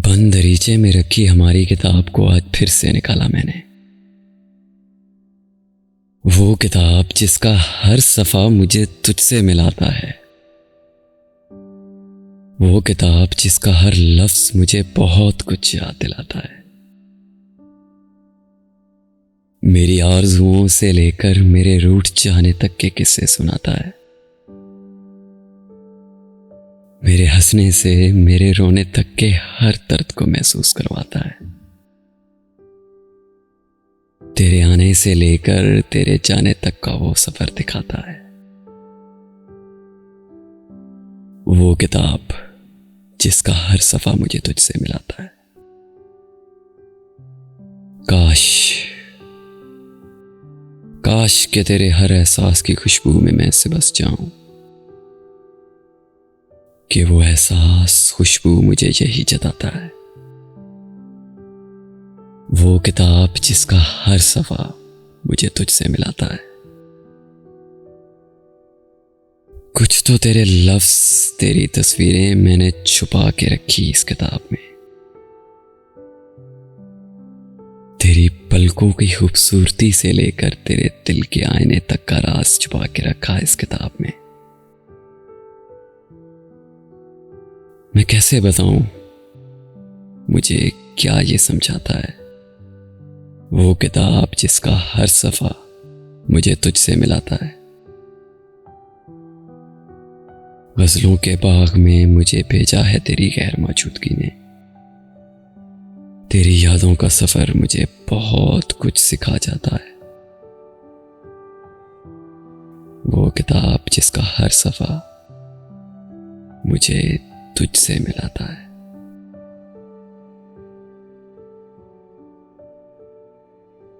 बंद दरीचे में रखी हमारी किताब को आज फिर से निकाला मैंने। वो किताब जिसका हर सफ़ा मुझे तुझसे मिलाता है। वो किताब जिसका हर लफ्ज़ मुझे बहुत कुछ याद दिलाता है। मेरी आरज़ुओं से लेकर मेरे रूठ जाने तक के किस्से सुनाता है। मेरे हंसने से मेरे रोने तक के हर दर्द को महसूस करवाता है। तेरे आने से लेकर तेरे जाने तक का वो सफर दिखाता है। वो किताब जिसका हर सफा मुझे तुझसे मिलाता है। काश काश के तेरे हर एहसास की खुशबू में मैं ऐसे बस जाऊं कि वो एहसास खुशबू मुझे यही जताता है। वो किताब जिसका हर सफ़ा मुझे तुझसे मिलाता है। कुछ तो तेरे लफ्ज़ तेरी तस्वीरें मैंने छुपा के रखी इस किताब में। तेरी पलकों की खूबसूरती से लेकर तेरे दिल के आईने तक का राज छुपा के रखा इस किताब में। मैं कैसे बताऊं मुझे क्या ये समझाता है। वो किताब जिसका हर सफ़ा मुझे तुझसे मिलाता है। गज़लों के बाग में मुझे भेजा है तेरी गैर मौजूदगी ने। तेरी यादों का सफ़र मुझे बहुत कुछ सिखा जाता है। वो किताब जिसका हर सफ़ा मुझे तुझसे मिलाता है।